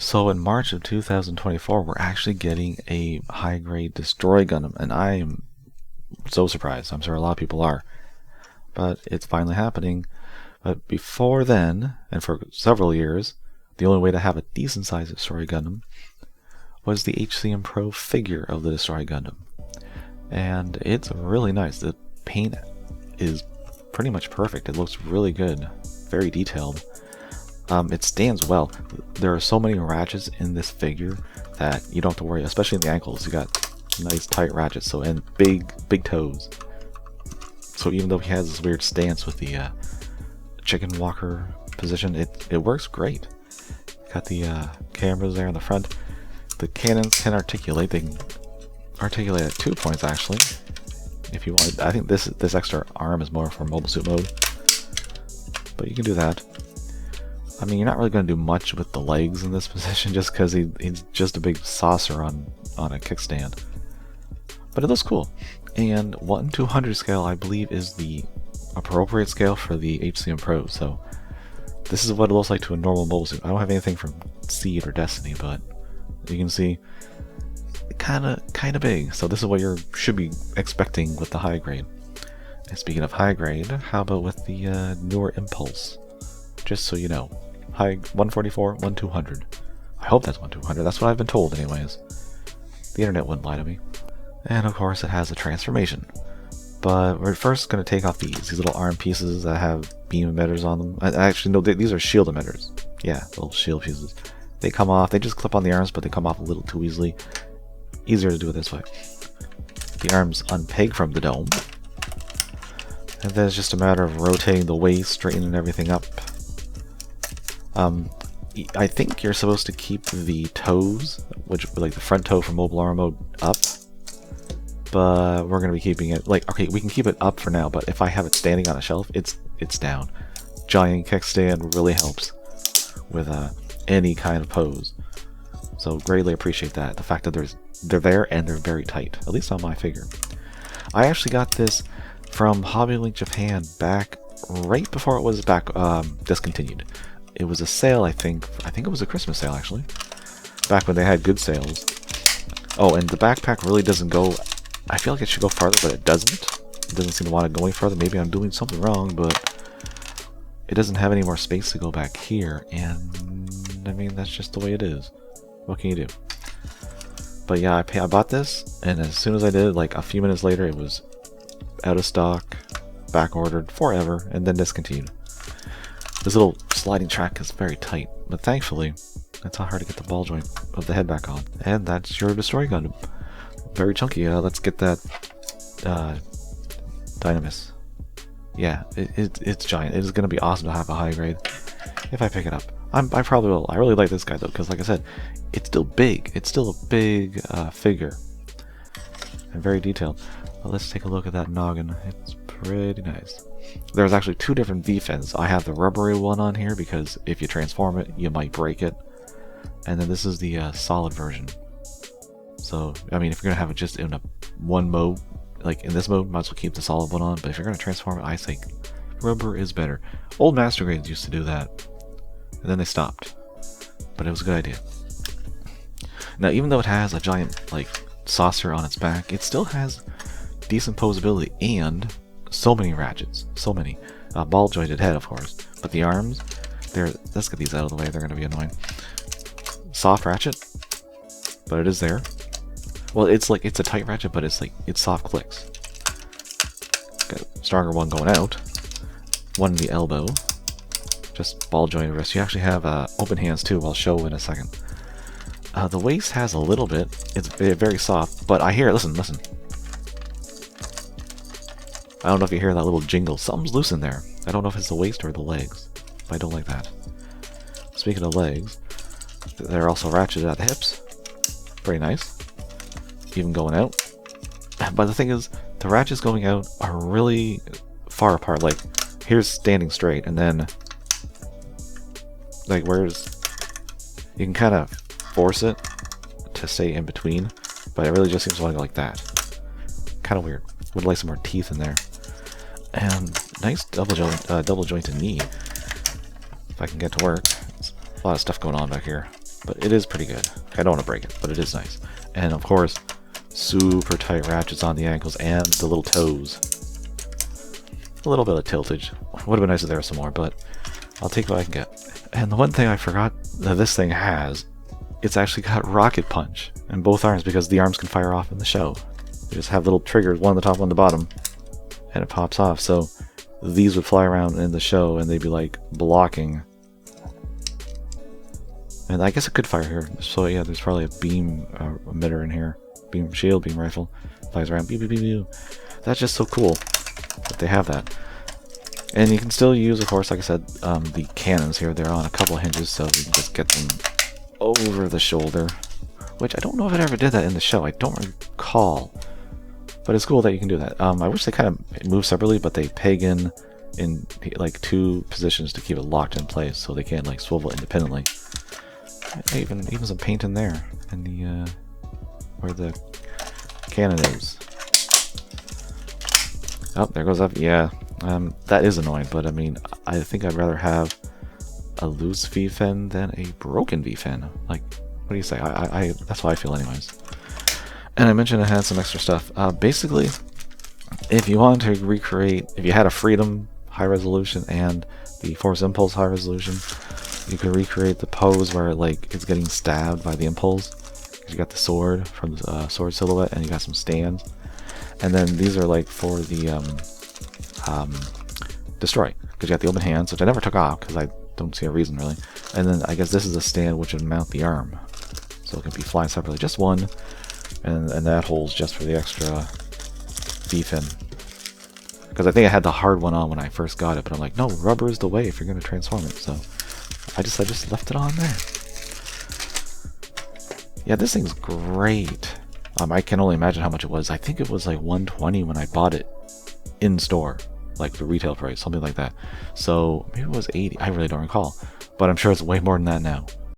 So in March of 2024, we're actually getting a high-grade Destroy Gundam, and I am so surprised. I'm sure a lot of people are, but it's finally happening. But before then, and for several years, the only way to have a decent-sized Destroy Gundam was the HCM PRO figure of the Destroy Gundam, and it's really nice. The paint is pretty much perfect. It looks really good, very detailed. It stands well. There are so many ratchets in this figure that you don't have to worry, especially in the ankles. You got nice tight ratchets, so and big toes. So even though he has this weird stance with the chicken walker position, it works great. Got the cameras there in the front. The cannons can articulate. They can articulate at 2 points actually. If you want, I think this extra arm is more for mobile suit mode, but you can do that. I mean, you're not really going to do much with the legs in this position just because he's just a big saucer on a kickstand. But it looks cool. And 1/200 scale, I believe, is the appropriate scale for the HCM Pro. So this is what it looks like to a normal mobile suit. I don't have anything from Seed or Destiny, but you can see kind of big. So this is what you should be expecting with the high grade. And speaking of high grade, how about with the newer Impulse? Just so you know. High 144, 1/200. I hope that's 1/200. That's what I've been told anyways. The internet wouldn't lie to me. And of course it has a transformation. But we're first going to take off these little arm pieces that have beam emitters on them. Actually, no, these are shield emitters. Yeah, little shield pieces. They come off. They just clip on the arms, but they come off a little too easily. Easier to do it this way. The arms unpeg from the dome. And then it's just a matter of rotating the waist, straightening everything up. I think you're supposed to keep the toes, which like the front toe from mobile armor mode, up. But we're gonna be keeping it like, okay, we can keep it up for now. But if I have it standing on a shelf, it's down. Giant kickstand really helps with any kind of pose. So greatly appreciate that. The fact that they're there and they're very tight, at least on my figure. I actually got this from Hobby Link Japan back right before it was discontinued. It was a sale, I think it was a Christmas sale actually, back when they had good sales. Oh, and the backpack really doesn't go, I feel like it should go farther, but it doesn't. It doesn't seem to want to go any further. Maybe I'm doing something wrong, but it doesn't have any more space to go back here, and I mean, that's just the way it is. What can you do? But yeah, I bought this, and as soon as I did, like a few minutes later, it was out of stock, back ordered forever, and then discontinued. This little sliding track is very tight, but thankfully, it's not hard to get the ball joint of the head back on. And that's your Destroy Gundam. Very chunky. Let's get that Dynamis. Yeah, it's giant. It is going to be awesome to have a high grade if I pick it up. I probably will. I really like this guy though, because like I said, it's still big. It's still a big figure and very detailed. Well, let's take a look at that noggin. It's pretty nice. There's actually two different V-fins. I have the rubbery one on here because if you transform it, you might break it. And then this is the solid version. So, I mean, if you're going to have it just in one mode, like in this mode, might as well keep the solid one on. But if you're going to transform it, I think rubber is better. Old Master Grades used to do that. And then they stopped. But it was a good idea. Now, even though it has a giant, like, saucer on its back, it still has decent posability and so many ratchets. So many. Ball jointed head, of course. But the arms, let's get these out of the way. They're going to be annoying. Soft ratchet. But it is there. Well, it's a tight ratchet, but it's soft clicks. Got a stronger one going out. One in the elbow. Just ball jointed wrist. You actually have open hands too. I'll show in a second. The waist has a little bit. It's very soft, but I hear it. Listen. I don't know if you hear that little jingle. Something's loose in there. I don't know if it's the waist or the legs. But I don't like that. Speaking of legs, they're also ratcheted at the hips. Very nice. Even going out. But the thing is, the ratchets going out are really far apart. Like, here's standing straight, and then like you can kind of force it to stay in between, but it really just seems to want to go like that. Kind of weird. Would like some more teeth in there. And nice double jointed knee. If I can get to work. There's a lot of stuff going on back here. but it is pretty good. I don't want to break it, but it is nice. And of course, super tight ratchets on the ankles and the little toes. A little bit of tiltage. Would have been nice if there was some more, but I'll take what I can get. And the one thing I forgot that this thing has, it's actually got rocket punch in both arms, because the arms can fire off in the show. You just have little triggers, one on the top, one on the bottom, and it pops off. So these would fly around in the show and they'd be like blocking. And I guess it could fire here. So yeah, there's probably a beam emitter in here. Beam shield, beam rifle. Flies around. Pew, pew, pew, pew. That's just so cool that they have that. And you can still use, of course, like I said, the cannons here. They're on a couple of hinges, so you can just get them over the shoulder. Which I don't know if it ever did that in the show. I don't recall. But it's cool that you can do that. I wish they kind of move separately, but they peg in like 2 positions to keep it locked in place, so they can't like swivel independently. Even some paint in there, in the where the cannon is. Oh, there goes up. Yeah, that is annoying, but I mean, I think I'd rather have a loose V-fin than a broken V-fin. Like, what do you say? I that's how I feel, anyways. And I mentioned it had some extra stuff. Basically, if you wanted to recreate, if you had a Freedom high resolution and the Force Impulse high resolution, you could recreate the pose where like it's getting stabbed by the impulse. You got the sword from the sword silhouette, and you got some stands. And then these are like for the destroy, because you got the open hands, which I never took off because I don't see a reason really. And then I guess this is a stand which would mount the arm, so it can be flying separately, just one. And that holds just for the extra V-fin. Because I think I had the hard one on when I first got it, but I'm like, no, rubber is the way if you're going to transform it. So I just left it on there. Yeah, this thing's great. I can only imagine how much it was. I think it was like $120 when I bought it in store, like the retail price, something like that. So maybe it was $80. I really don't recall, but I'm sure it's way more than that now.